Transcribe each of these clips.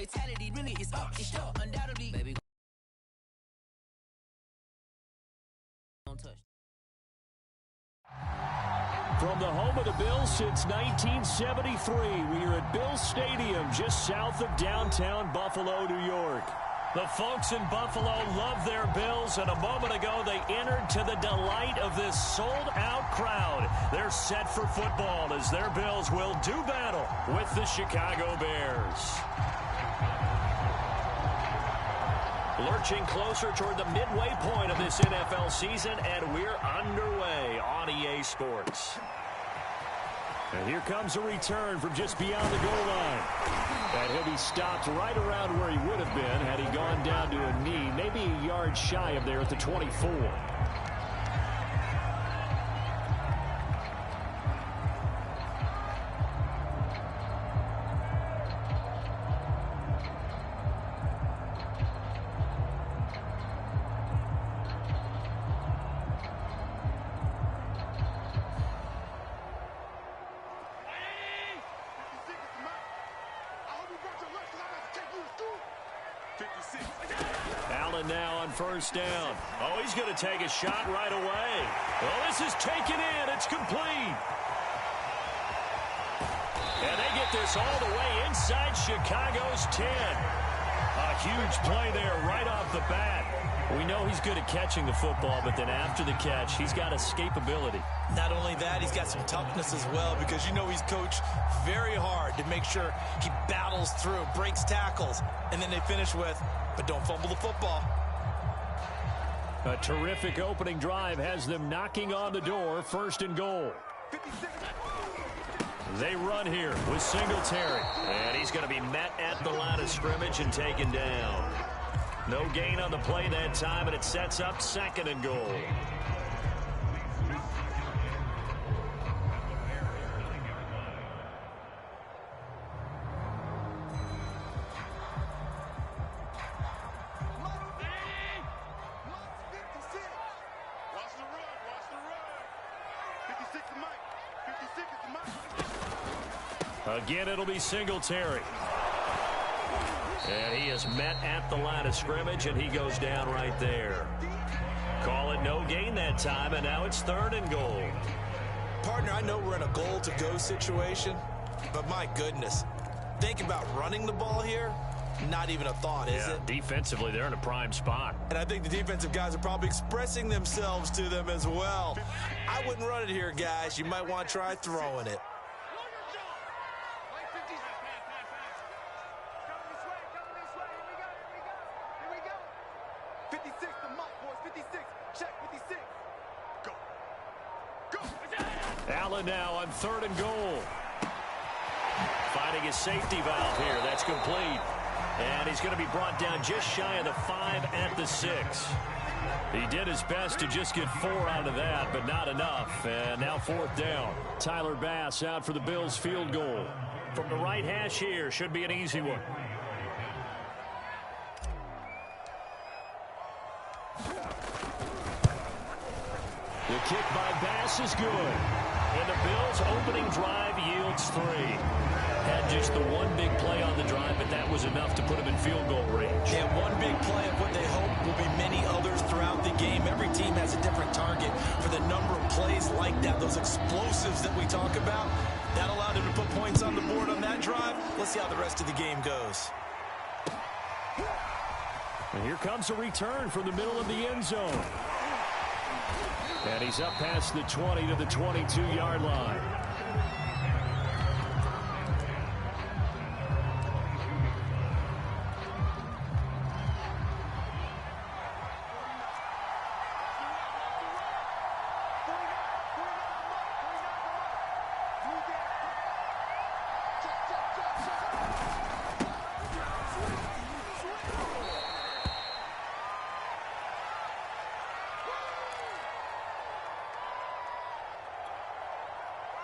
fatality really is up. It's up, undoubtedly. Baby. Don't touch. From the home of the Bills since 1973, we are at Bills Stadium just south of downtown Buffalo, New York. The folks in Buffalo love their Bills, and a moment ago they entered to the delight of this sold-out crowd. They're set for football as their Bills will do battle with the Chicago Bears. Lurching closer toward the midway point of this NFL season, and we're underway on EA Sports. And here comes a return from just beyond the goal line. And he'll be stopped right around where he would have been had he gone down to a knee, maybe a yard shy of there at the 24. Now on first down. Oh, he's going to take a shot right away. Well, this is taken in. It's complete. And they get this all the way inside Chicago's 10. A huge play there right off the bat. We know he's good at catching the football, but then after the catch, he's got escapability. Not only that, he's got some toughness as well, because you know he's coached very hard to make sure he battles through, breaks tackles, and then they finish with, but don't fumble the football. A terrific opening drive has them knocking on the door, first and goal. They run here with Singletary, and he's going to be met at the line of scrimmage and taken down. No gain on the play that time, and it sets up second and goal. Again, it'll be Singletary. And he is met at the line of scrimmage, and he goes down right there. Call it no gain that time, and now it's third and goal. Partner, I know we're in a goal-to-go situation, but my goodness, think about running the ball here. Not even a thought, is it? Defensively, they're in a prime spot. And I think the defensive guys are probably expressing themselves to them as well. I wouldn't run it here, guys. You might want to try throwing it. Allen now on third and goal. Finding his safety valve here. That's complete. And he's going to be brought down just shy of the 5 at the 6. He did his best to just get 4 out of that, but not enough. And now fourth down. Tyler Bass out for the Bills field goal. From the right hash here, should be an easy one. The kick by Bass is good. And the Bills' opening drive yields 3. Had just the one big play on the drive, but that was enough to put him in field goal range. Yeah, one big play of what they hope will be many others throughout the game. Every team has a different target for the number of plays like that, those explosives that we talk about. That allowed him to put points on the board on that drive. Let's see how the rest of the game goes. And here comes a return from the middle of the end zone. And he's up past the 20 to the 22-yard line.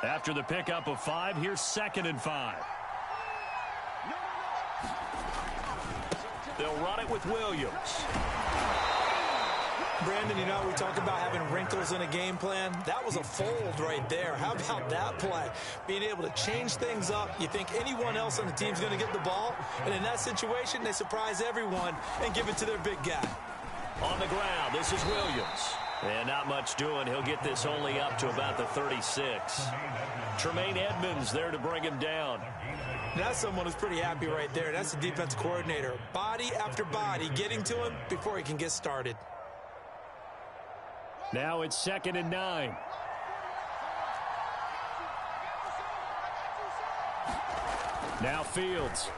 After the pickup of 5, here's second and 5. They'll run it with Williams. Brandon, you know, we talk about having wrinkles in a game plan. That was a fold right there. How about that play? Being able to change things up. You think anyone else on the team's going to get the ball, and in that situation, they surprise everyone and give it to their big guy. On the ground, this is Williams. And not much doing. He'll get this only up to about the 36. Tremaine Edmonds there to bring him down. That's someone who's pretty happy right there. That's the defense coordinator. Body after body getting to him before he can get started. Now it's 2nd and 9. Now Fields.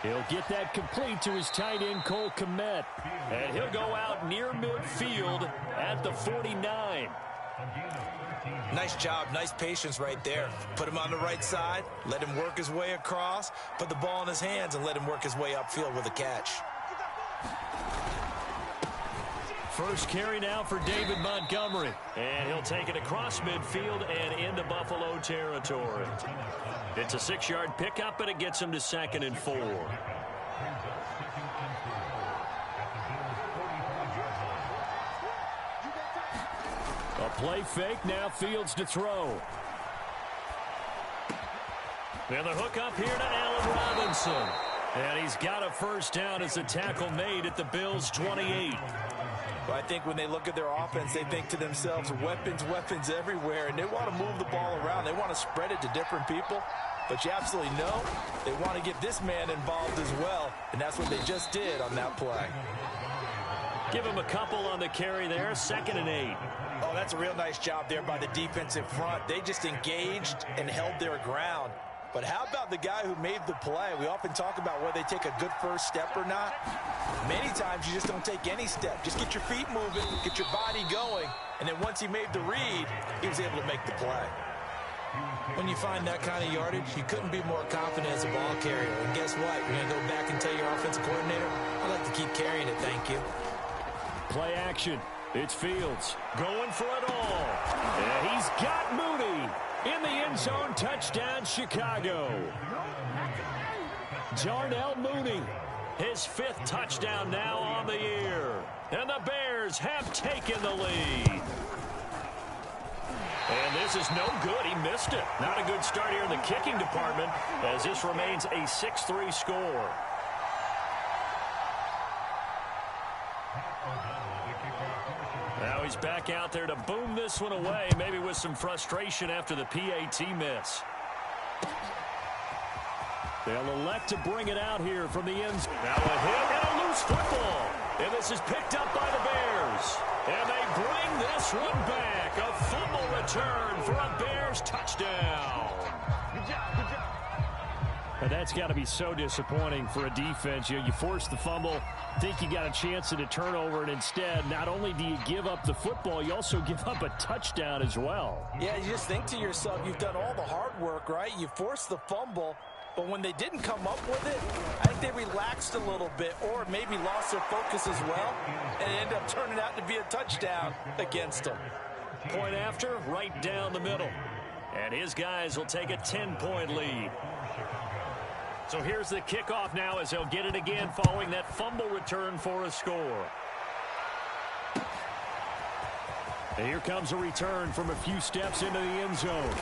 He'll get that complete to his tight end, Cole Kmet. And he'll go out near midfield at the 49. Nice job, nice patience right there. Put him on the right side, let him work his way across, put the ball in his hands, and let him work his way upfield with a catch. First carry now for David Montgomery. And he'll take it across midfield and into Buffalo territory. It's a 6-yard pickup, and it gets him to 2nd and 4. A play fake, now Fields to throw. And the hook up here to Allen Robinson. And he's got a first down as a tackle made at the Bills' 28. Well, I think when they look at their offense, they think to themselves, weapons, weapons everywhere, and they want to move the ball around. They want to spread it to different people. But you absolutely know they want to get this man involved as well, and that's what they just did on that play. Give him a couple on the carry there, 2nd and 8. Oh, that's a real nice job there by the defensive front. They just engaged and held their ground. But how about the guy who made the play? We often talk about whether they take a good first step or not. Many times you just don't take any step. Just get your feet moving, get your body going, and then once he made the read, he was able to make the play. When you find that kind of yardage, you couldn't be more confident as a ball carrier. And guess what? You're going to go back and tell your offensive coordinator, I'd like to keep carrying it, thank you. Play action. It's Fields going for it all. And he's got Mooney in the end zone. Touchdown, Chicago. Darnell Mooney, his 5th touchdown now on the year. And the Bears have taken the lead. And this is no good. He missed it. Not a good start here in the kicking department as this remains a 6-3 score. Now he's back out there to boom this one away, maybe with some frustration after the PAT miss. They'll elect to bring it out here from the end zone. Now a hit and a loose football. And this is picked up by the Bears. And they bring this one back. A fumble return for a Bears touchdown. Good job, good job. And that's got to be so disappointing for a defense. You force the fumble, think you got a chance at a turnover, and instead, not only do you give up the football, you also give up a touchdown as well. Yeah, you just think to yourself, you've done all the hard work, right? You forced the fumble, but when they didn't come up with it, I think they relaxed a little bit or maybe lost their focus as well, and it ended up turning out to be a touchdown against them. Point after, right down the middle. And his guys will take a 10-point lead. So here's the kickoff now as they'll get it again following that fumble return for a score. And here comes a return from a few steps into the end zone.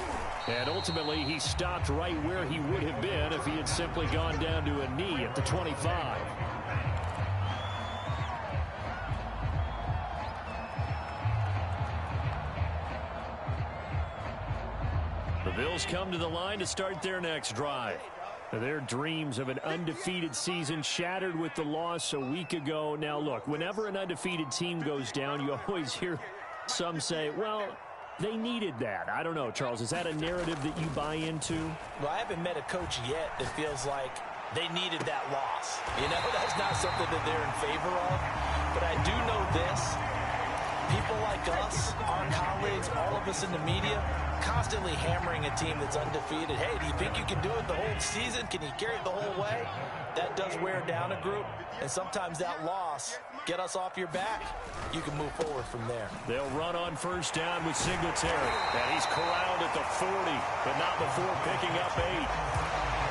And ultimately, he stopped right where he would have been if he had simply gone down to a knee at the 25. The Bills come to the line to start their next drive. Their dreams of an undefeated season shattered with the loss a week ago. Now, look, whenever an undefeated team goes down, you always hear some say, well, they needed that. I don't know, Charles. Is that a narrative that you buy into? Well, I haven't met a coach yet that feels like they needed that loss. You know, that's not something that they're in favor of. But I do know this. People like us, our colleagues, all of us in the media, constantly hammering a team that's undefeated. Hey, do you think you can do it the whole season? Can you carry it the whole way? That does wear down a group, and sometimes that loss, get us off your back, you can move forward from there. They'll run on first down with Singletary. And he's corralled at the 40, but not before picking up 8.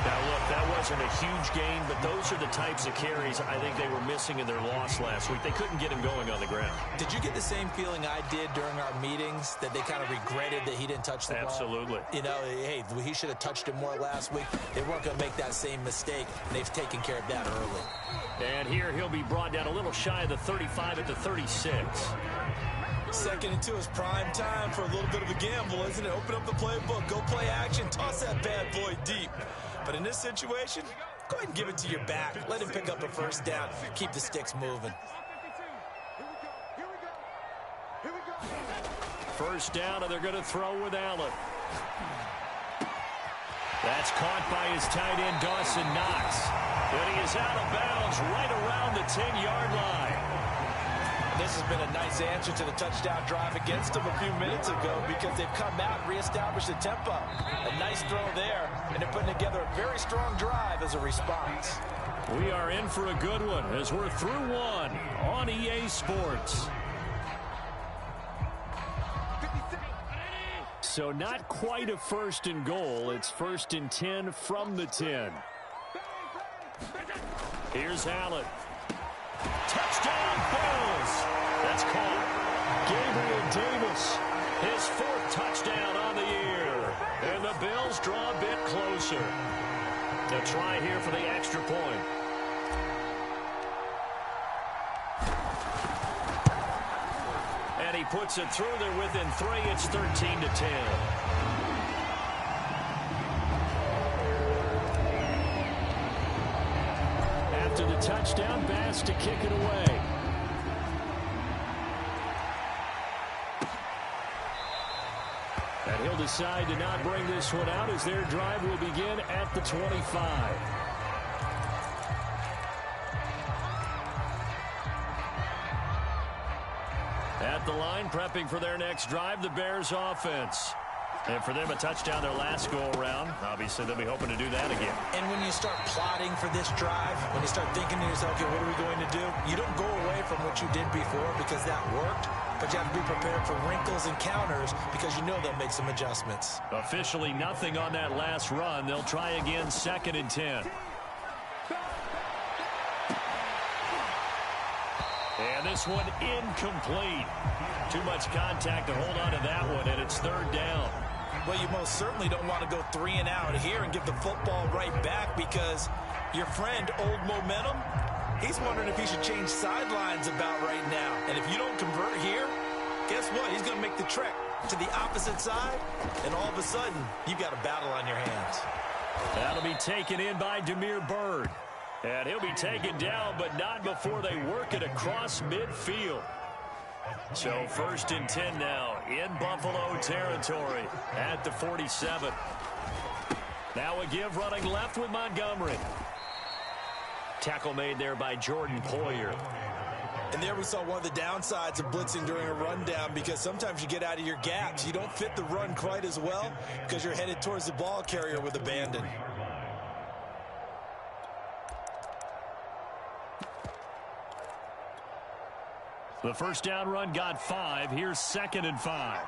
Now, look, that was wasn't a huge gain, but those are the types of carries I think they were missing in their loss last week. They couldn't get him going on the ground. Did you get the same feeling I did during our meetings, that they kind of regretted that he didn't touch the ball? Absolutely. You know, hey, he should have touched it more last week. They weren't going to make that same mistake, and they've taken care of that early. And here he'll be brought down a little shy of the 35 at the 36. 2nd and 2 is prime time for a little bit of a gamble, isn't it? Open up the playbook, go play action, toss that bad boy deep. But in this situation, go ahead and give it to your back. Let him pick up a first down. Keep the sticks moving. First down, and they're going to throw with Allen. That's caught by his tight end, Dawson Knox. And he is out of bounds right around the 10-yard line. This has been a nice answer to the touchdown drive against them a few minutes ago, because they've come out and reestablished the tempo. A nice throw there, and they're putting together a very strong drive as a response. We are in for a good one as we're through one on EA Sports. So not quite a 1st and goal. It's 1st and 10 from the 10. Here's Allen. Touchdown, Bills! That's caught. Gabriel Davis, his 4th touchdown on the year. And the Bills draw a bit closer. They'll try here for the extra point. And he puts it through there within 3. It's 13-10. After the touchdown, Bass to kick it away. And he'll decide to not bring this one out as their drive will begin at the 25. At the line, prepping for their next drive, the Bears offense. And for them, a touchdown their last go-around. Obviously, they'll be hoping to do that again. And when you start plotting for this drive, when you start thinking to yourself, okay, what are we going to do? You don't go away from what you did before because that worked, but you have to be prepared for wrinkles and counters because you know they'll make some adjustments. Officially nothing on that last run. They'll try again, 2nd and 10. And this one incomplete. Too much contact to hold on to that one, and it's 3rd down. Well, you most certainly don't want to go 3 and out here and give the football right back, because your friend, Old Momentum, he's wondering if he should change sidelines about right now. And if you don't convert here, guess what? He's going to make the trek to the opposite side, and all of a sudden, you've got a battle on your hands. That'll be taken in by Damiere Byrd. And he'll be taken down, but not before they work it across midfield. So 1st and 10 now in Buffalo territory at the 47. Now a give running left with Montgomery. Tackle made there by Jordan Poyer. And there we saw one of the downsides of blitzing during a rundown, because sometimes you get out of your gaps. You don't fit the run quite as well because you're headed towards the ball carrier with abandon. The first down run got 5. Here's 2nd and 5.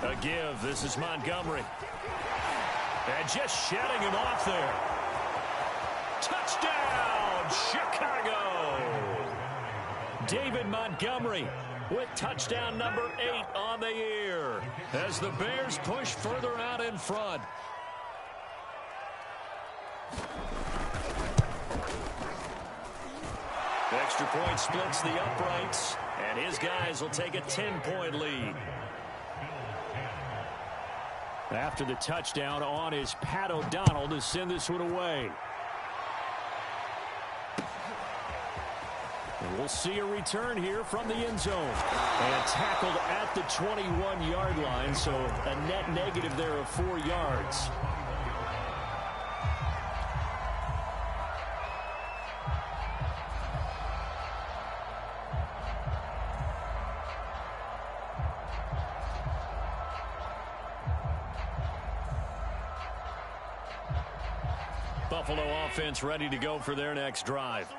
A give. This is Montgomery. And just shedding him off there. Touchdown, Chicago! David Montgomery with touchdown number 8 on the year as the Bears push further out in front. Extra point splits the uprights, and his guys will take a 10-point lead. After the touchdown on is Pat O'Donnell to send this one away. And we'll see a return here from the end zone. And tackled at the 21-yard line, so a net negative there of 4 yards. Buffalo offense ready to go for their next drive.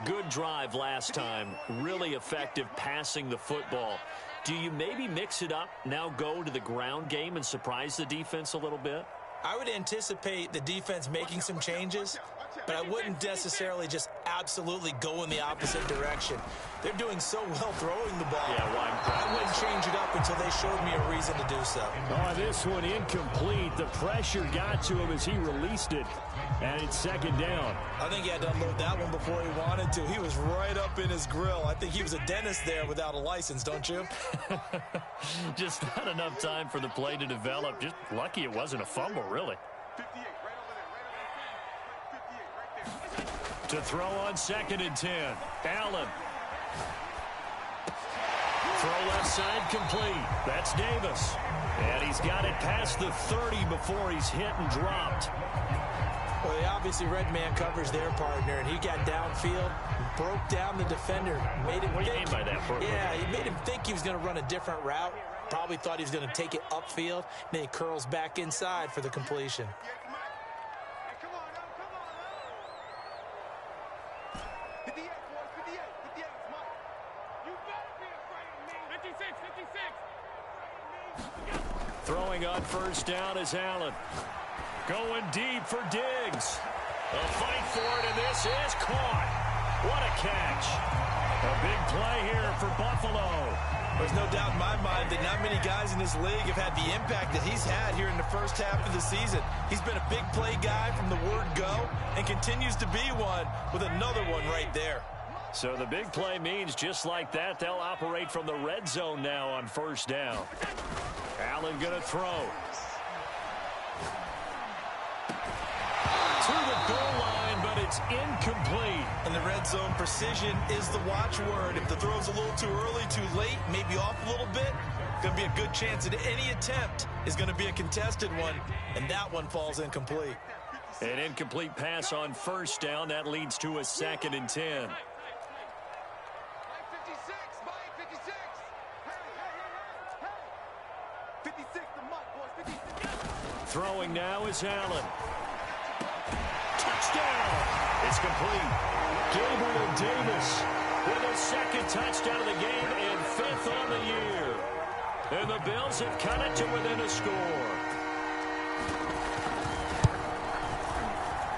Good drive last time. Really effective passing the football. Do you maybe mix it up, now go to the ground game and surprise the defense a little bit? I would anticipate the defense making some changes, but I wouldn't necessarily just absolutely go in the opposite direction. They're doing so well throwing the ball. Yeah, well, I wouldn't change it up until they showed me a reason to do so. Oh, this one incomplete. The pressure got to him as he released it, and it's second down. I think he had to unload that one before he wanted to. He was right up in his grill. I think he was a dentist there without a license, don't you? Just not enough time for the play to develop. Just lucky it wasn't a fumble, really. To throw on 2nd and 10. Allen. Throw left side complete. That's Davis. And he's got it past the 30 before he's hit and dropped. Well, they obviously red man covers their partner, and he got downfield, broke down the defender, made him What do you think. mean by that, Brooke? Yeah, he made him think he was going to run a different route. Probably thought he was going to take it upfield, and then he curls back inside for the completion. Throwing on 1st down is Allen. Going deep for Diggs. A fight for it, and this is caught. What a catch. A big play here for Buffalo. There's no doubt in my mind that not many guys in this league have had the impact that he's had here in the first half of the season. He's been a big play guy from the word go and continues to be one with another one right there. So the big play means just like that, they'll operate from the red zone now on 1st down. Allen going to throw. To the goal line, but it's incomplete. In the red zone, precision is the watchword. If the throw's a little too early, too late, maybe off a little bit, going to be a good chance that any attempt is going to be a contested one, and that one falls incomplete. An incomplete pass on 1st down. That leads to a 2nd and 10. Throwing now is Allen. Touchdown! It's complete. Gabriel Davis with a 2nd touchdown of the game and 5th on the year. And the Bills have cut it to within a score.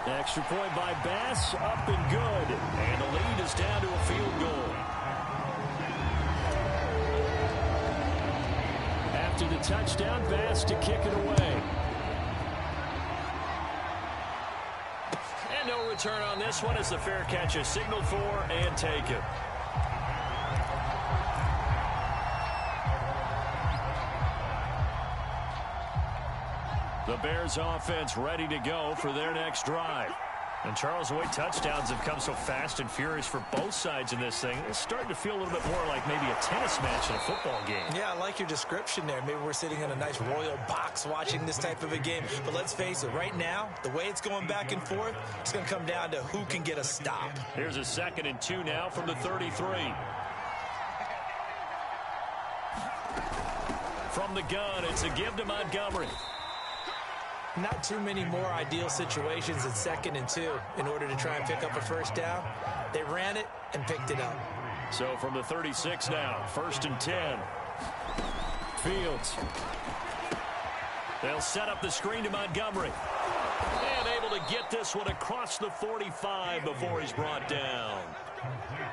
Extra point by Bass, up and good. And the lead is down to a field goal. After the touchdown, Bass to kick it away. And no return on this one as the fair catch is signaled for and taken. The Bears offense ready to go for their next drive. And Charles, the way touchdowns have come so fast and furious for both sides in this thing, it's starting to feel a little bit more like maybe a tennis match in a football game. Yeah, I like your description there. Maybe we're sitting in a nice royal box watching this type of a game. But let's face it, right now, the way it's going back and forth, it's going to come down to who can get a stop. Here's a 2nd and 2 now from the 33. From the gun, it's a give to Montgomery. Not too many more ideal situations in 2nd and 2 in order to try and pick up a 1st down. They ran it and picked it up. So from the 36 now, 1st and 10. Fields. They'll set up the screen to Montgomery. And able to get this one across the 45 before he's brought down.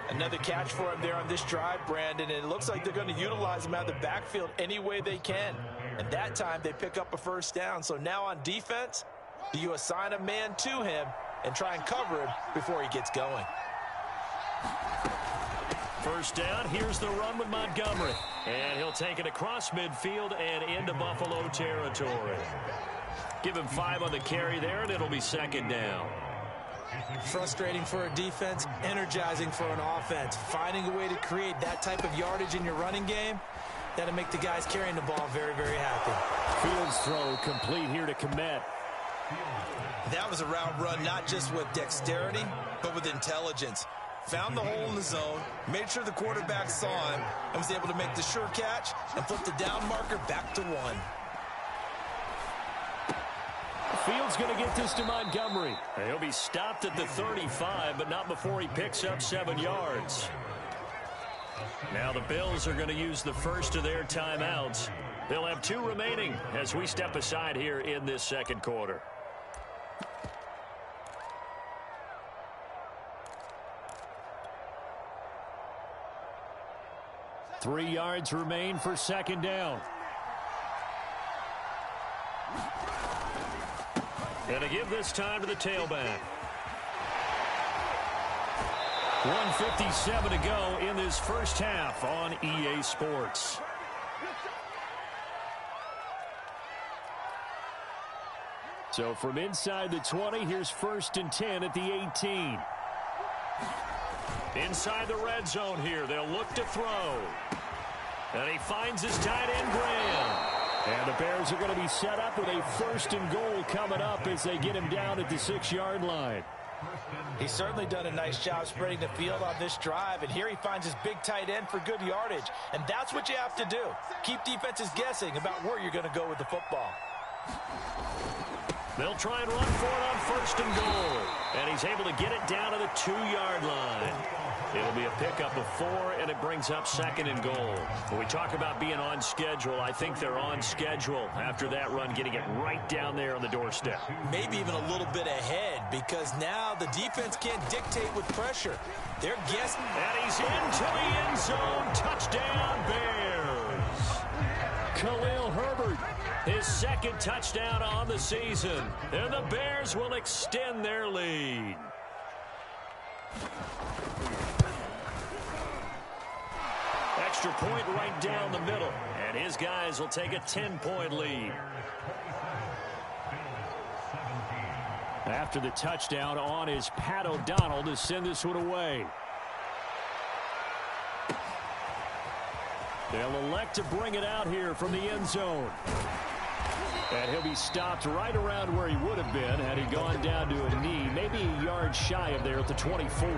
Another catch for him there on this drive, Brandon, and it looks like they're going to utilize him out of the backfield any way they can. And that time they pick up a 1st down. So now on defense, do you assign a man to him and try and cover him before he gets going? 1st down, here's the run with Montgomery. And he'll take it across midfield and into Buffalo territory. Give him 5 on the carry there, and it'll be 2nd down. Frustrating for a defense, energizing for an offense. Finding a way to create that type of yardage in your running game, that'll make the guys carrying the ball very, very happy. Fields throw complete here to Kmet. That was a route run not just with dexterity, but with intelligence. Found the hole in the zone, made sure the quarterback saw him, and was able to make the sure catch and flip the down marker back to 1. Fields going to get this to Montgomery. He'll be stopped at the 35, but not before he picks up 7 yards. Now the Bills are going to use the first of their timeouts. They'll have 2 remaining as we step aside here in this second quarter. Three yards remain for second down. And to give this time to the tailback. 1:57 to go in this first half on EA Sports. So from inside the 20, here's 1st and 10 at the 18. Inside the red zone here, they'll look to throw. And he finds his tight end, Graham. And the Bears are going to be set up with a 1st and goal coming up as they get him down at the 6-yard line. He's certainly done a nice job spreading the field on this drive, and here he finds his big tight end for good yardage. And that's what you have to do. Keep defenses guessing about where you're going to go with the football. They'll try and run for it on 1st and goal. And he's able to get it down to the 2-yard line. It'll be a pickup of 4, and it brings up 2nd and goal. When we talk about being on schedule, I think they're on schedule after that run, getting it right down there on the doorstep. Maybe even a little bit ahead, because now the defense can't dictate with pressure. They're guessing. And he's into the end zone. Touchdown, Bears. Khalil Herbert, his 2nd touchdown on the season. And the Bears will extend their lead. Extra point right down the middle. And his guys will take a 10-point lead. After the touchdown on is Pat O'Donnell to send this one away. They'll elect to bring it out here from the end zone. And he'll be stopped right around where he would have been had he gone down to a knee, maybe a yard shy of there at the 24.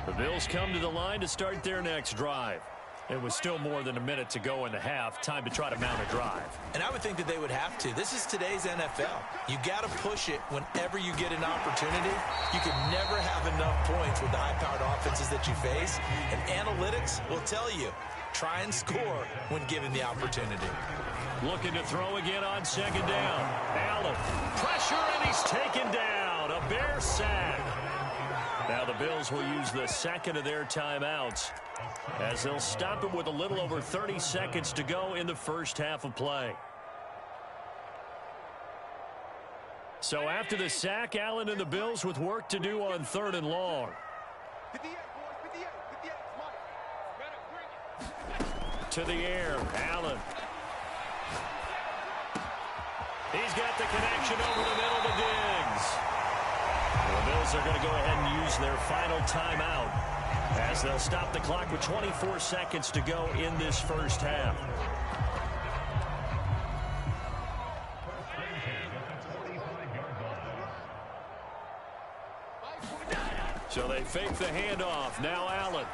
The Bills come to the line to start their next drive. It was still more than a minute to go in the half. Time to try to mount a drive. And I would think that they would have to. This is today's NFL. You got to push it whenever you get an opportunity. You can never have enough points with the high-powered offenses that you face. And analytics will tell you, try and score when given the opportunity. Looking to throw again on 2nd down. Allen, pressure, and he's taken down. A Bear sack. Now the Bills will use the 2nd of their timeouts as they'll stop him with a little over 30 seconds to go in the first half of play. So after the sack, Allen and the Bills with work to do on 3rd and long. To the air, Allen. He's got the connection over the middle to Diggs. The Bills are going to go ahead and use their final timeout as they'll stop the clock with 24 seconds to go in this first half. So they fake the handoff. Now Allen.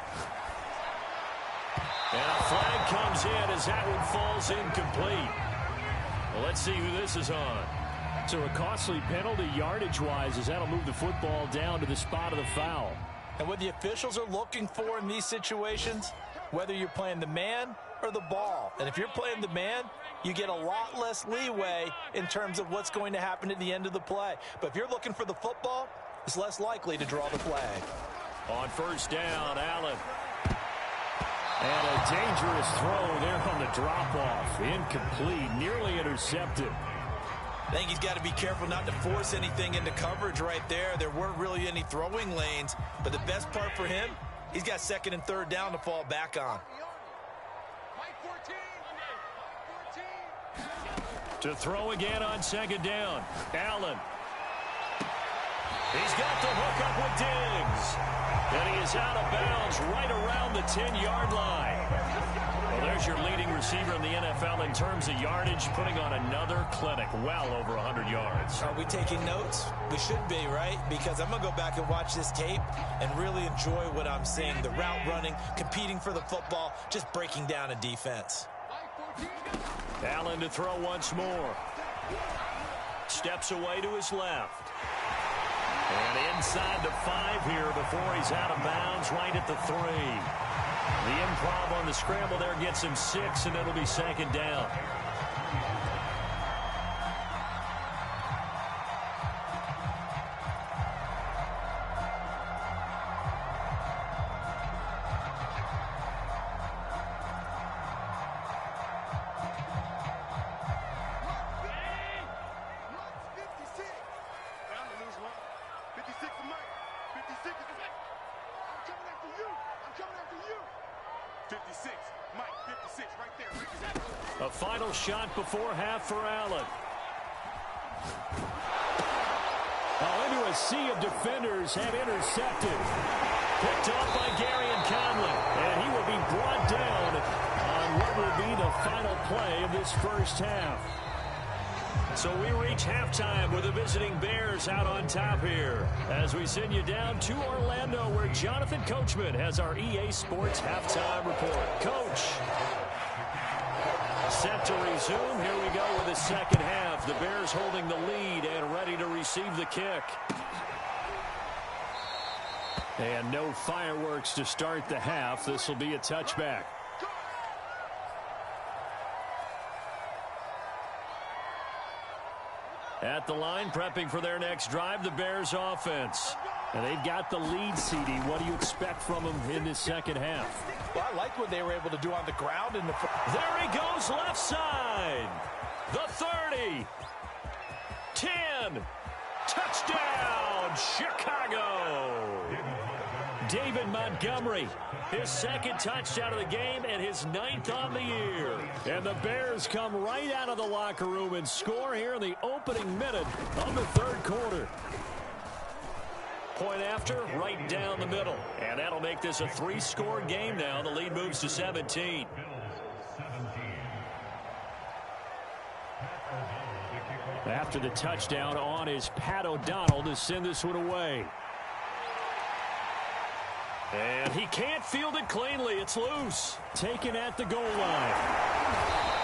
And a flag comes in as that one falls incomplete. Well, let's see who this is on. So a costly penalty yardage-wise as that'll move the football down to the spot of the foul. And what the officials are looking for in these situations, whether you're playing the man or the ball. And if you're playing the man, you get a lot less leeway in terms of what's going to happen at the end of the play. But if you're looking for the football, it's less likely to draw the flag. On 1st down, Allen. And a dangerous throw there on the drop-off. Incomplete, nearly intercepted. I think he's got to be careful not to force anything into coverage right there. There weren't really any throwing lanes, but the best part for him, he's got 2nd and 3rd down to fall back on. To throw again on 2nd down, Allen. He's got the hook up with Diggs. And he is out of bounds right around the 10-yard line. Well, there's your leading receiver in the NFL in terms of yardage, putting on another clinic, well over 100 yards. Are we taking notes? We should be, right? Because I'm going to go back and watch this tape and really enjoy what I'm seeing. The route running, competing for the football, just breaking down a defense. Allen to throw once more. Steps away to his left. And inside the 5 here before he's out of bounds, right at the 3. The improv on the scramble there gets him 6, and it'll be second down. A final shot before half for Allen. Into a sea of defenders have intercepted. Picked off by Garyon Conley. And he will be brought down on what will be the final play of this first half. So we reach halftime with the visiting Bears out on top here as we send you down to Orlando where Jonathan Coachman has our EA Sports halftime report. Coach. Set to resume. Here we go with the second half. The Bears holding the lead and ready to receive the kick. And no fireworks to start the half. This will be a touchback. At the line, prepping for their next drive, the Bears offense. And they've got the lead, CD. What do you expect from them in this second half? Well, I like what they were able to do on the ground. There he goes, left side. The 30. 10. Touchdown, Chicago. David Montgomery, his second touchdown of the game and his 9th on the year. And the Bears come right out of the locker room and score here in the opening minute of the third quarter. Point after, right down the middle. And that'll make this a 3-score game now. The lead moves to 17. After the touchdown on is Pat O'Donnell to send this one away. And he can't field it cleanly. It's loose. Taken at the goal line.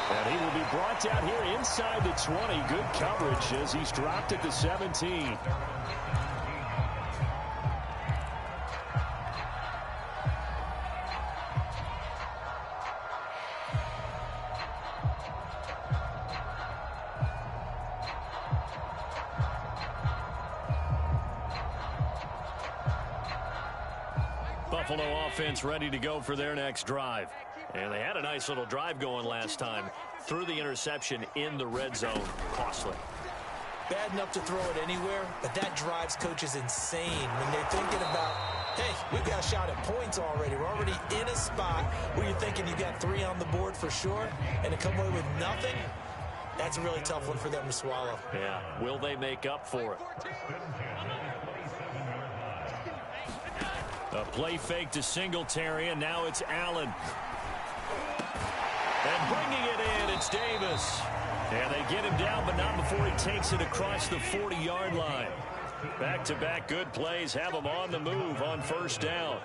And he will be brought down here inside the 20. Good coverage as he's dropped at the 17. Buffalo offense ready to go for their next drive. And they had a nice little drive going last time. Threw the interception in the red zone. Costly. Bad enough to throw it anywhere, but that drives coaches insane when they're thinking about, hey, we've got a shot at points already. We're already in a spot where you're thinking you got 3 on the board for sure, and to come away with nothing, that's a really tough one for them to swallow. Yeah, will they make up for it? A play fake to Singletary, and now it's Allen. And bringing it in, it's Davis. And they get him down, but not before he takes it across the 40-yard line. Back-to-back good plays have him on the move on first down.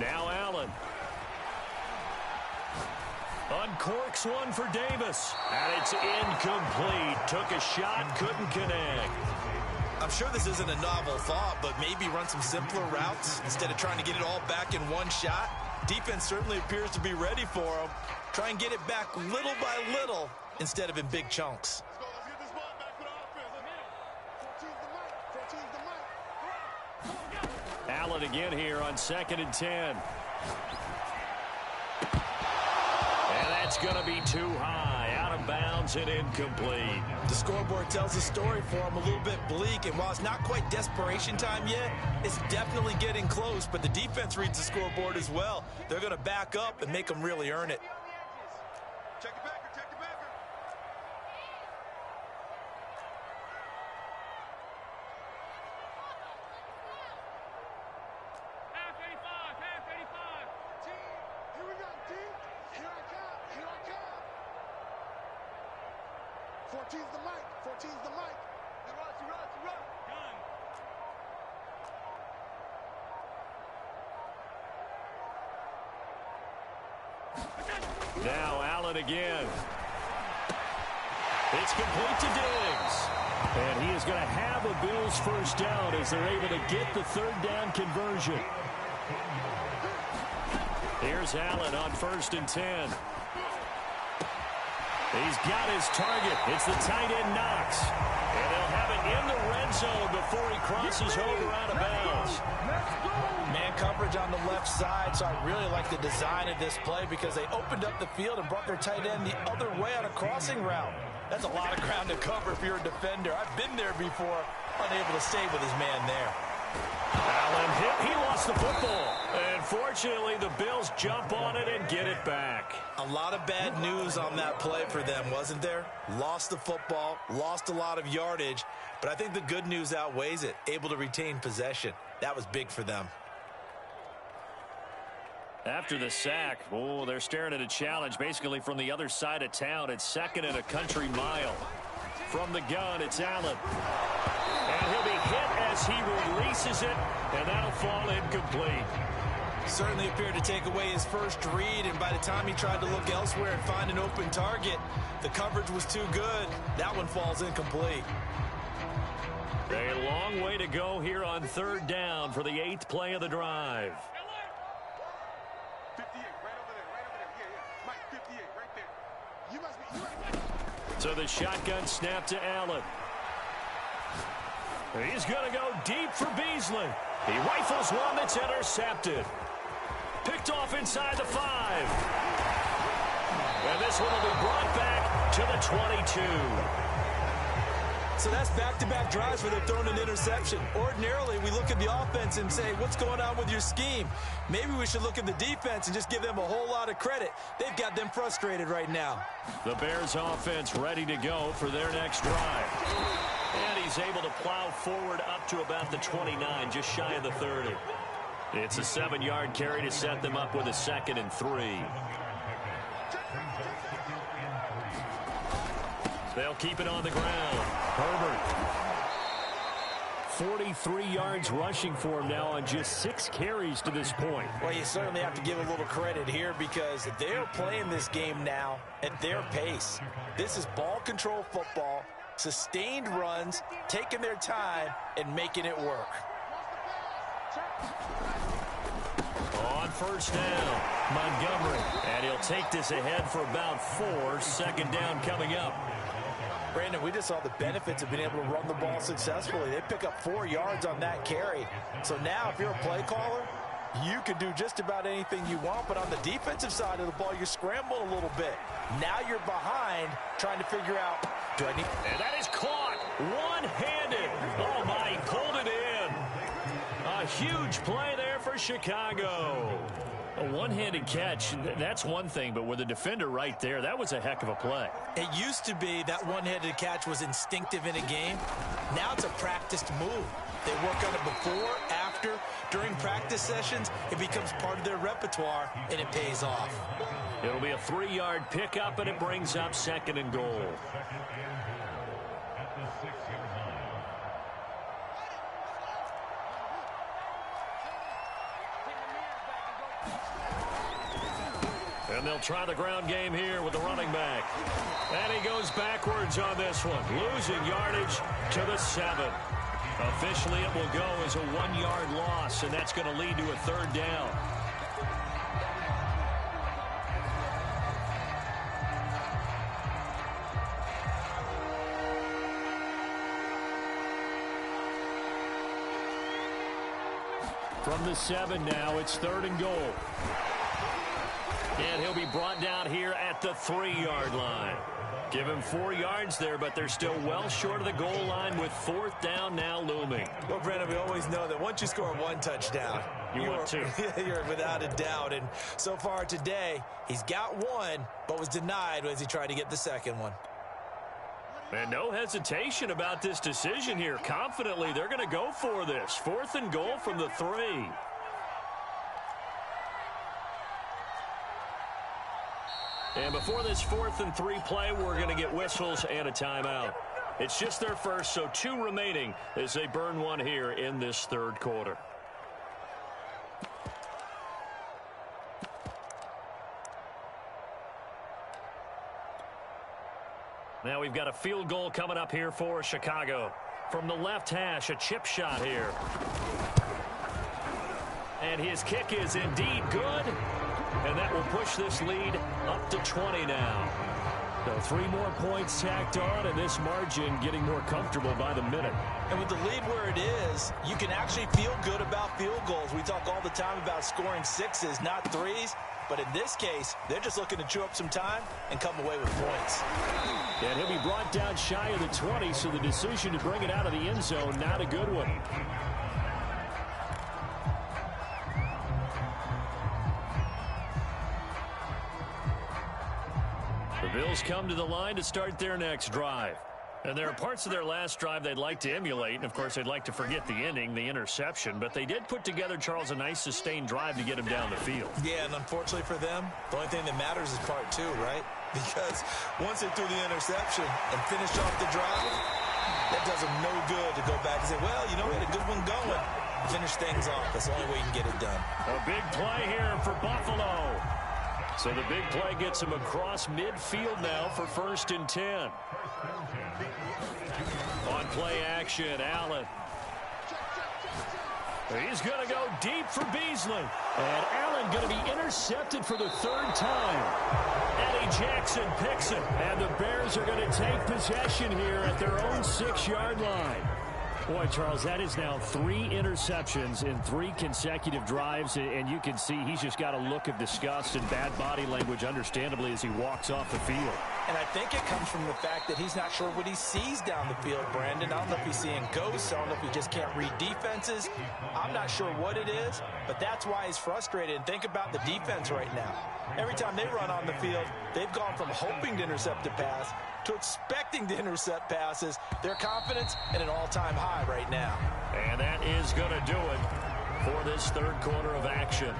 Now Allen. Uncorks one for Davis. And it's incomplete. Took a shot, couldn't connect. I'm sure this isn't a novel thought, but maybe run some simpler routes instead of trying to get it all back in one shot. Defense certainly appears to be ready for him. Try and get it back little by little instead of in big chunks. Allen again here on 2nd and 10. And that's going to be too high, out of bounds and incomplete. The scoreboard tells the story for him, a little bit bleak, and while it's not quite desperation time yet, it's definitely getting close, but the defense reads the scoreboard as well. They're going to back up and make them really earn it. Check it backer, check it backer. Half 85. Team, here we go, team. Here I come. 14's the mic. You run. Gun. Now Allen again. It's complete to Diggs. And he is going to have a Bills first down as they're able to get the third down conversion. Here's Allen on 1st and 10. He's got his target. It's the tight end Knox. And they'll have it in the red zone before he crosses over out of bounds. Man coverage on the left side, so I really like the design of this play because they opened up the field and brought their tight end the other way on a crossing route. That's a lot of ground to cover if you're a defender. I've been there before, unable to stay with his man there. Allen hit. He lost the football. And fortunately, the Bills jump on it and get it back. A lot of bad news on that play for them, wasn't there? Lost the football, lost a lot of yardage, but I think the good news outweighs it. Able to retain possession. That was big for them. After the sack, they're staring at a challenge basically from the other side of town. It's 2nd and a country mile. From the gun, it's Allen. And he'll be hit as he releases it, and that'll fall incomplete. Certainly appeared to take away his first read, and by the time he tried to look elsewhere and find an open target, the coverage was too good. That one falls incomplete. A long way to go here on 3rd down for the 8th play of the drive. 58, right over there. Yeah. Mike, 58, right there. You must be. So the shotgun snap to Allen. He's going to go deep for Beasley. He rifles one that's intercepted. Picked off inside the 5. And this one will be brought back to the 22. So that's back-to-back drives where they're throwing an interception. Ordinarily, we look at the offense and say, what's going on with your scheme? Maybe we should look at the defense and just give them a whole lot of credit. They've got them frustrated right now. The Bears offense ready to go for their next drive. And he's able to plow forward up to about the 29, just shy of the 30. It's a 7-yard carry to set them up with a 2nd and 3. They'll keep it on the ground. Herbert. 43 yards rushing for him now on just 6 carries to this point. Well, you certainly have to give a little credit here because they're playing this game now at their pace. This is ball control football, sustained runs, taking their time, and making it work. On 1st down, Montgomery. And he'll take this ahead for about 4. 2nd down coming up. Brandon, we just saw the benefits of being able to run the ball successfully. They pick up 4 yards on that carry. So now if you're a play caller, you can do just about anything you want. But on the defensive side of the ball, you scramble a little bit. Now you're behind trying to figure out, do I need... And that is caught one-handed. Oh, my, he pulled it in. A huge play there for Chicago. A one-handed catch, that's one thing, but with a defender right there, that was a heck of a play. It used to be that one-handed catch was instinctive in a game. Now it's a practiced move. They work on it before, after, during practice sessions. It becomes part of their repertoire, and it pays off. It'll be a 3-yard pickup, and it brings up 2nd and goal. And they'll try the ground game here with the running back. And he goes backwards on this one, losing yardage to the 7. Officially, it will go as a 1-yard loss, and that's going to lead to a 3rd down. From the 7 now, it's 3rd and goal. And he'll be brought down here at the 3-yard line. Give him 4 yards there, but they're still well short of the goal line with 4th down now looming. Well, Brandon, we always know that once you score 1 touchdown, you're without a doubt. And so far today, he's got 1, but was denied as he tried to get the 2nd one. And no hesitation about this decision here. Confidently, they're going to go for this. 4th and goal from the 3. And before this 4th and 3 play, we're going to get whistles and a timeout. It's just their first, so 2 remaining as they burn 1 here in this 3rd quarter. Now we've got a field goal coming up here for Chicago. From the left hash, a chip shot here. And his kick is indeed good. And that will push this lead up to 20 now. So 3 more points tacked on, and this margin getting more comfortable by the minute. And with the lead where it is, you can actually feel good about field goals. We talk all the time about scoring 6s, not 3s. But in this case, they're just looking to chew up some time and come away with points. And he'll be brought down shy of the 20, so the decision to bring it out of the end zone, not a good one. The Bills come to the line to start their next drive. And there are parts of their last drive they'd like to emulate. And, of course, they'd like to forget the ending, the interception. But they did put together, Charles, a nice sustained drive to get him down the field. Yeah, and unfortunately for them, the only thing that matters is part 2, right? Because once they threw the interception and finished off the drive, that does them no good to go back and say, well, you know, we had a good one going. Finish things off. That's the only way you can get it done. A big play here for Buffalo. So the big play gets him across midfield now for 1st and 10. On play action, Allen. He's going to go deep for Beasley. And Allen going to be intercepted for the 3rd time. Eddie Jackson picks it. And the Bears are going to take possession here at their own 6-yard line. Boy, Charles, that is now 3 interceptions in 3 consecutive drives, and you can see he's just got a look of disgust and bad body language, understandably, as he walks off the field. And I think it comes from the fact that he's not sure what he sees down the field, Brandon. I don't know if he's seeing ghosts. I don't know if he just can't read defenses. I'm not sure what it is, but that's why he's frustrated. And think about the defense right now. Every time they run on the field, they've gone from hoping to intercept a pass to expecting to intercept passes. Their confidence at an all-time high right now. And that is going to do it for this 3rd quarter of action.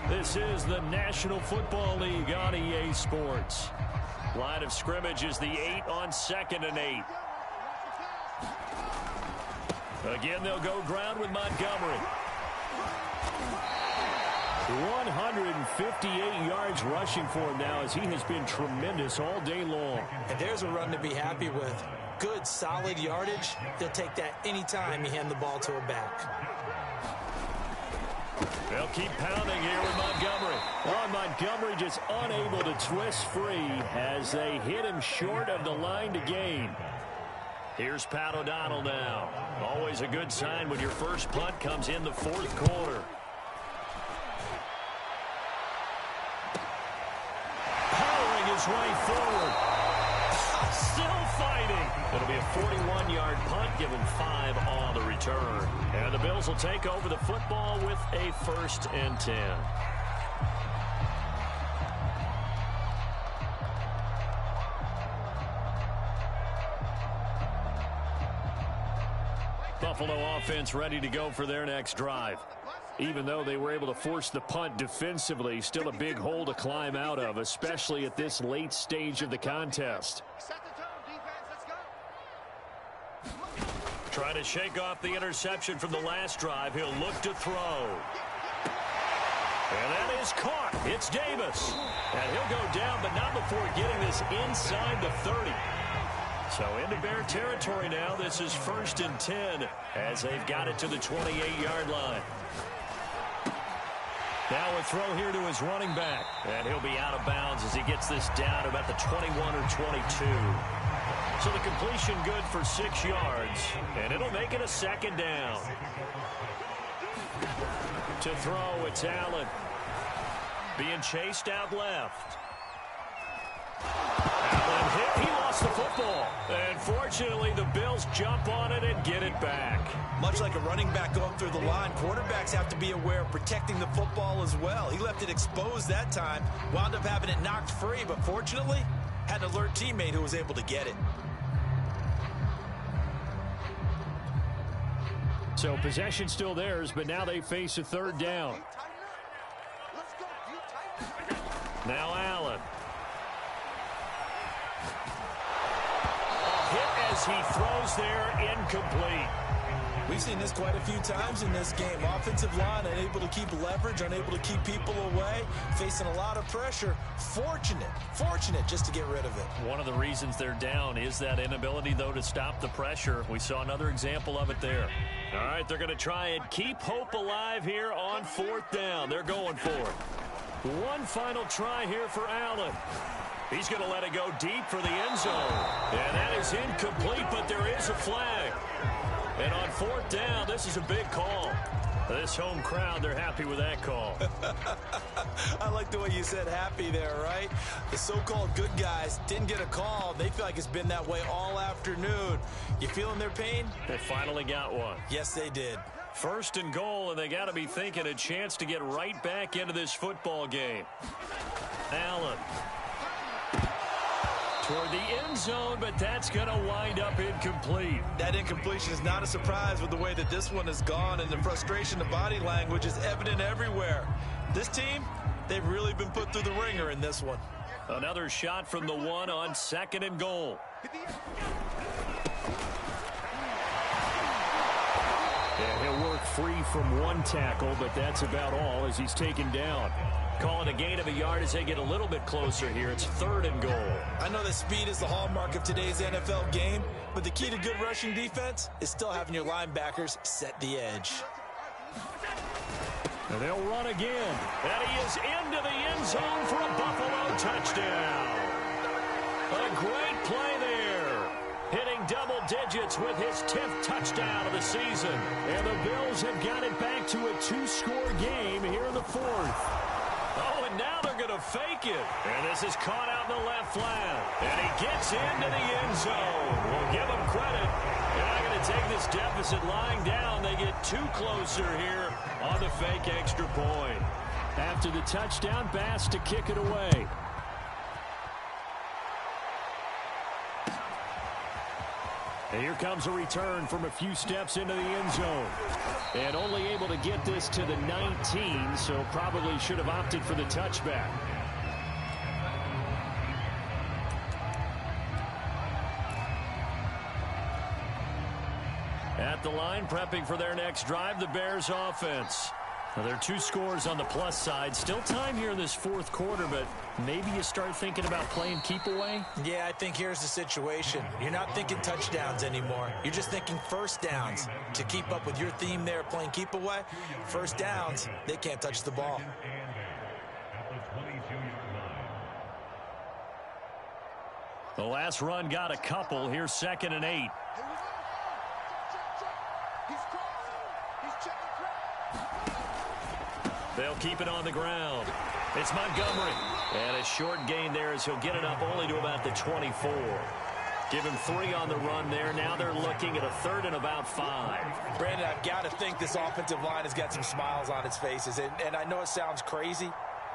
This is the National Football League on EA Sports. Line of scrimmage is the 8 on 2nd and 8. Again, they'll go ground with Montgomery. 158 yards rushing for him now, as he has been tremendous all day long. And there's a run to be happy with. Good, solid yardage. They'll take that anytime you hand the ball to a back. They'll keep pounding here with Montgomery. Oh, Montgomery just unable to twist free as they hit him short of the line to gain. Here's Pat O'Donnell now. Always a good sign when your first punt comes in the 4th quarter. Powering his way forward. Still fighting. It'll be a 41-yard punt, give him 5 on the return. And the Bills will take over the football with a 1st and 10. Buffalo offense ready to go for their next drive. Even though they were able to force the punt defensively, still a big hole to climb out of, especially at this late stage of the contest. Trying to shake off the interception from the last drive. He'll look to throw. And that is caught. It's Davis. And he'll go down, but not before getting this inside the 30. So into Bear territory now. This is 1st and 10 as they've got it to the 28-yard line. Now a throw here to his running back. And he'll be out of bounds as he gets this down to about the 21 or 22. So the completion good for 6 yards. And it'll make it a 2nd down. To throw, it's Allen. Being chased out left. Allen hit. He lost the football. And fortunately, the Bills jump on it and get it back. Much like a running back going through the line, quarterbacks have to be aware of protecting the football as well. He left it exposed that time, wound up having it knocked free, but fortunately, had an alert teammate who was able to get it. So possession still theirs, but now they face a 3rd down. Now Allen. A hit as he throws there, incomplete. We've seen this quite a few times in this game. Offensive line unable to keep leverage, unable to keep people away, facing a lot of pressure. Fortunate just to get rid of it. One of the reasons they're down is that inability, though, to stop the pressure. We saw another example of it there. All right, they're going to try and keep hope alive here on 4th down. They're going for it. One final try here for Allen. He's going to let it go deep for the end zone. And that is incomplete, but there is a flag. And on 4th down, this is a big call. This home crowd, they're happy with that call. I like the way you said happy there, right? The so-called good guys didn't get a call. They feel like it's been that way all afternoon. You feeling their pain? They finally got one. Yes, they did. 1st and goal, and they got to be thinking a chance to get right back into this football game. Allen. Toward the end zone, but that's going to wind up incomplete. That incompletion is not a surprise with the way that this one has gone, and the frustration, the body language is evident everywhere. This team, they've really been put through the ringer in this one. Another shot from the 1 on 2nd and goal. Yeah, he'll work free from 1 tackle, but that's about all as he's taken down. Calling a gain of a yard as they get a little bit closer here. It's 3rd and goal. I know that speed is the hallmark of today's NFL game, but the key to good rushing defense is still having your linebackers set the edge. And they'll run again. And he is into the end zone for a Buffalo touchdown. A great play there. Hitting double digits with his 10th touchdown of the season. And the Bills have got it back to a 2-score game here in the 4th. Oh, and now they're going to fake it. And this is caught out in the left flat. And he gets into the end zone. We'll give him credit. They're not going to take this deficit lying down. They get 2 closer here on the fake extra point. After the touchdown, Bass to kick it away. And here comes a return from a few steps into the end zone. And only able to get this to the 19, so probably should have opted for the touchback. At the line, prepping for their next drive, the Bears offense. Now, there are 2 scores on the plus side. Still time here in this 4th quarter, but maybe you start thinking about playing keep away? Yeah, I think here's the situation. You're not thinking touchdowns anymore. You're just thinking 1st downs. To keep up with your theme there, playing keep away, 1st downs, they can't touch the ball. The last run got a couple. Here's 2nd and 8. They'll keep it on the ground. It's Montgomery. And a short gain there as he'll get it up only to about the 24. Give him 3 on the run there. Now they're looking at a 3rd and about 5. Brandon, I've got to think this offensive line has got some smiles on its faces. And I know it sounds crazy,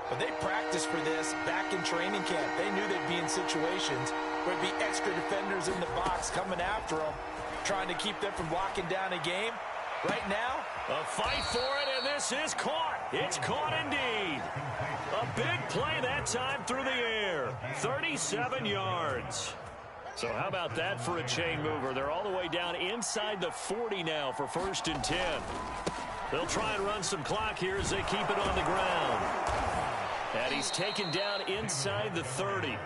but they practiced for this back in training camp. They knew they'd be in situations where there'd be extra defenders in the box coming after them, trying to keep them from locking down a game. Right now, a fight for it, and this is caught. It's caught indeed. A big play that time through the air. 37 yards. So how about that for a chain mover? They're all the way down inside the 40 now for 1st and 10. They'll try and run some clock here as they keep it on the ground. And he's taken down inside the 30.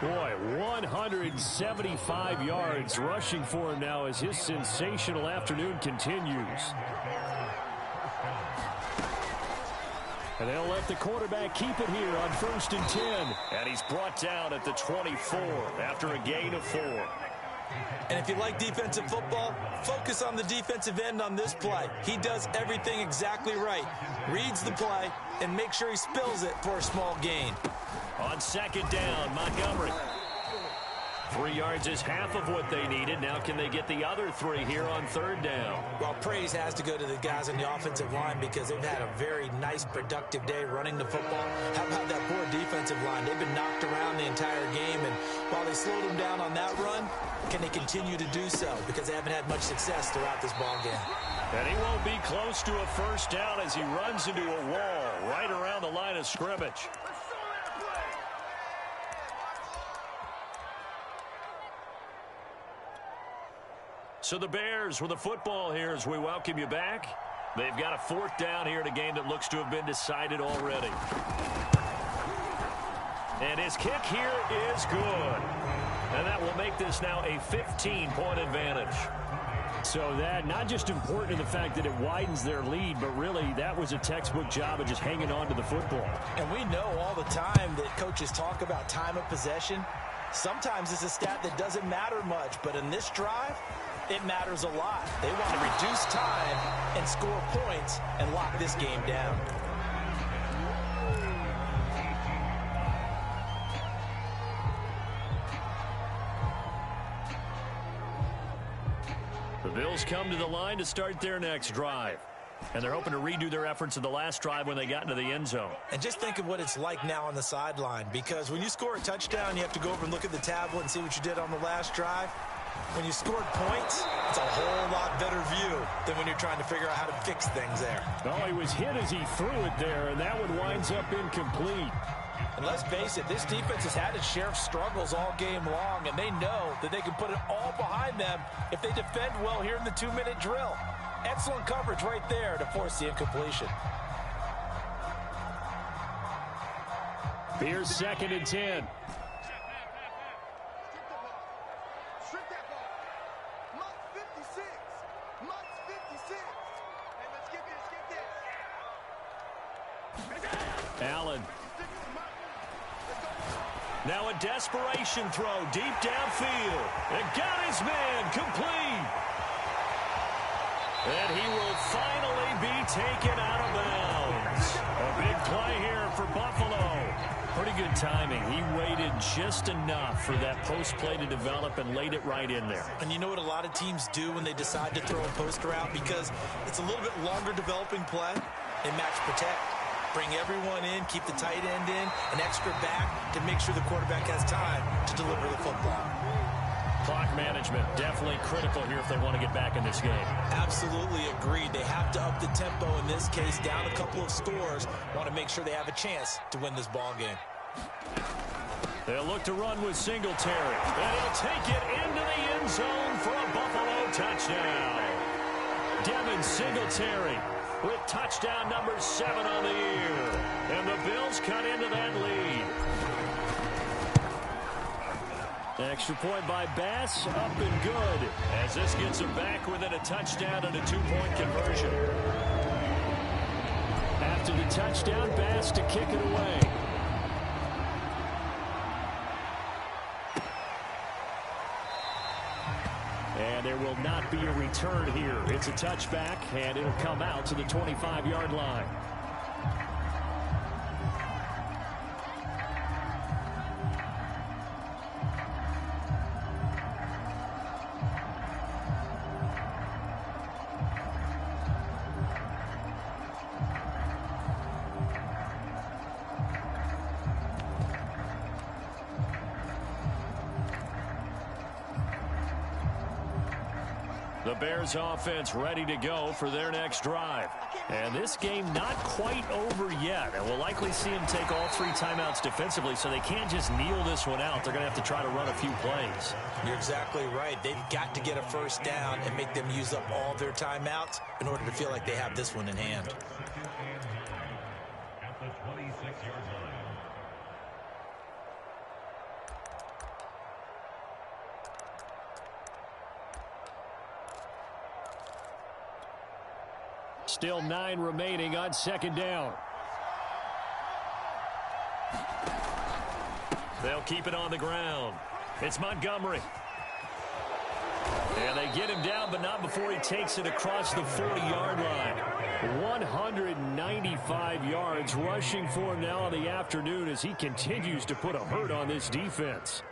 Boy, 175 yards rushing for him now as his sensational afternoon continues. And they'll let the quarterback keep it here on 1st and 10. And he's brought down at the 24 after a gain of 4. And if you like defensive football, focus on the defensive end on this play. He does everything exactly right. Reads the play and makes sure he spills it for a small gain. On 2nd down, Montgomery. 3 yards is half of what they needed. Now can they get the other 3 here on 3rd down? Well, praise has to go to the guys on the offensive line because they've had a very nice, productive day running the football. How about that poor defensive line? They've been knocked around the entire game, and while they slowed them down on that run, can they continue to do so? Because they haven't had much success throughout this ball game. And he won't be close to a 1st down as he runs into a wall right around the line of scrimmage. So the Bears with the football here as we welcome you back. They've got a 4th down here in a game that looks to have been decided already. And his kick here is good. And that will make this now a 15-point advantage. So that not just important in the fact that it widens their lead, but really that was a textbook job of just hanging on to the football. And we know all the time that coaches talk about time of possession. Sometimes it's a stat that doesn't matter much, but in this drive, it matters a lot. They want to reduce time and score points and lock this game down. The Bills come to the line to start their next drive. And they're hoping to redo their efforts in the last drive when they got into the end zone. And just think of what it's like now on the sideline, because when you score a touchdown, you have to go over and look at the tablet and see what you did on the last drive. When you scored points, it's a whole lot better view than when you're trying to figure out how to fix things there. Oh, he was hit as he threw it there, and that one winds up incomplete. And let's face it, this defense has had its share of struggles all game long, and they know that they can put it all behind them if they defend well here in the 2-minute drill. Excellent coverage right there to force the incompletion. Here's 2nd and 10. Strip that ball. Must 56. Must 56. Hey, let's get this. Allen. Now a desperation throw deep downfield. And got his man complete. And he will finally be taken out of bounds. A big play here for Buffalo. Pretty good timing. He waited just enough for that post play to develop and laid it right in there. And you know what a lot of teams do when they decide to throw a post route? Because it's a little bit longer developing play. They match protect. Bring everyone in, keep the tight end in, an extra back to make sure the quarterback has time to deliver the football. Clock management definitely critical here if they want to get back in this game. Absolutely agreed. They have to up the tempo in this case, down a couple of scores. Want to make sure they have a chance to win this ball game. They'll look to run with Singletary. And he'll take it into the end zone for a Buffalo touchdown. Devin Singletary with touchdown number 7 on the year. And the Bills cut into that lead. Extra point by Bass, up and good. As this gets them back within a touchdown and a 2-point conversion. After the touchdown, Bass to kick it away. And there will not be a return here. It's a touchback, and it'll come out to the 25-yard line. The Bears offense ready to go for their next drive. And this game not quite over yet. And we'll likely see them take all 3 timeouts defensively, so they can't just kneel this one out. They're going to have to try to run a few plays. You're exactly right. They've got to get a first down and make them use up all their timeouts in order to feel like they have this one in hand. At the 26-yard line. Still 9 remaining on 2nd down. They'll keep it on the ground. It's Montgomery. And they get him down, but not before he takes it across the 40-yard line. 195 yards rushing for him now in the afternoon as he continues to put a hurt on this defense.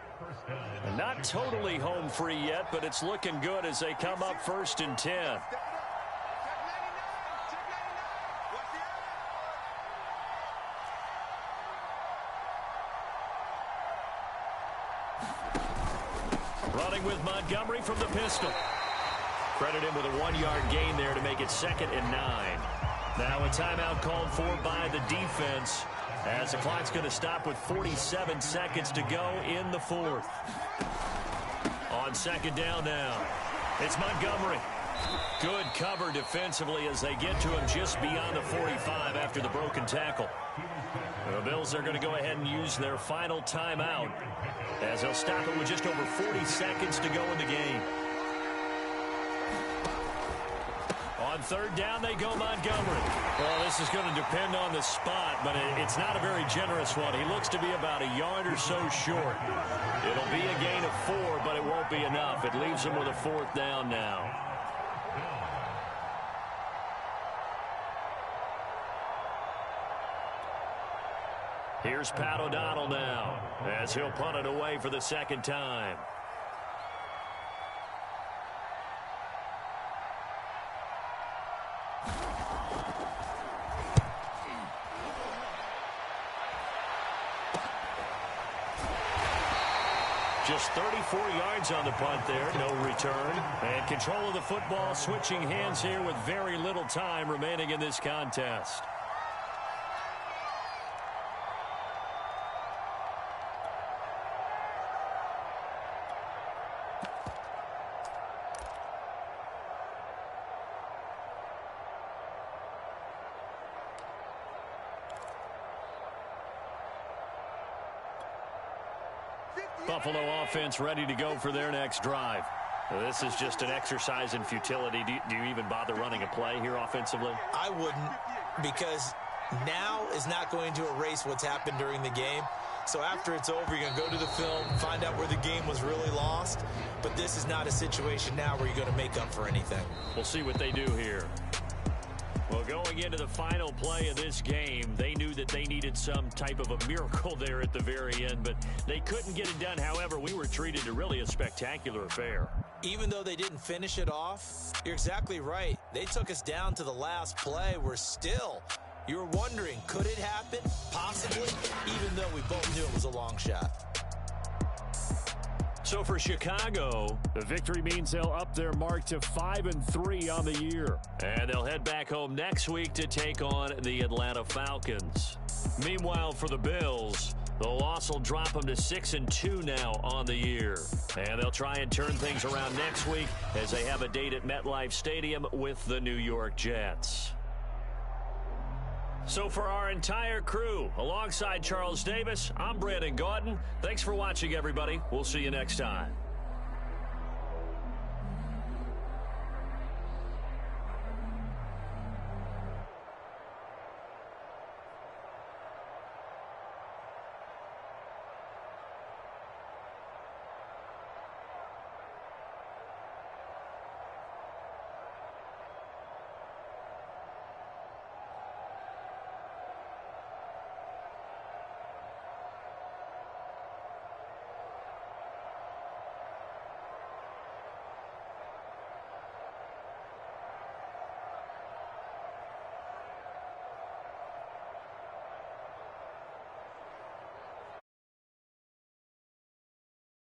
Not totally home free yet, but it's looking good as they come up 1st and 10. Running with Montgomery from the pistol. Credit him with a 1-yard gain there to make it 2nd and 9. Now a timeout called for by the defense as the clock's going to stop with 47 seconds to go in the 4th. On 2nd down now. It's Montgomery. Good cover defensively as they get to him just beyond the 45 after the broken tackle. The Bills are going to go ahead and use their final timeout as they'll stop it with just over 40 seconds to go in the game. On third down, they go Montgomery. Well, this is going to depend on the spot, but it's not a very generous one. He looks to be about a yard or so short. It'll be a gain of 4, but it won't be enough. It leaves him with a fourth down now. Here's Pat O'Donnell now as he'll punt it away for the second time. Just 34 yards on the punt there, no return. And control of the football, switching hands here with very little time remaining in this contest. Buffalo offense ready to go for their next drive. This is just an exercise in futility. Do you even bother running a play here offensively? I wouldn't, because now is not going to erase what's happened during the game. So after it's over, you're going to go to the film, find out where the game was really lost. But this is not a situation now where you're going to make up for anything. We'll see what they do here. Well, going into the final play of this game, they knew that they needed some type of a miracle there at the very end, but they couldn't get it done. However, we were treated to really a spectacular affair. Even though they didn't finish it off, you're exactly right. They took us down to the last play. We're still, you were wondering, could it happen? Possibly, even though we both knew it was a long shot. So for Chicago, the victory means they'll up their mark to 5-3 on the year. And they'll head back home next week to take on the Atlanta Falcons. Meanwhile, for the Bills, the loss will drop them to 6-2 now on the year. And they'll try and turn things around next week as they have a date at MetLife Stadium with the New York Jets. So for our entire crew, alongside Charles Davis, I'm Brandon Gaudin. Thanks for watching, everybody. We'll see you next time.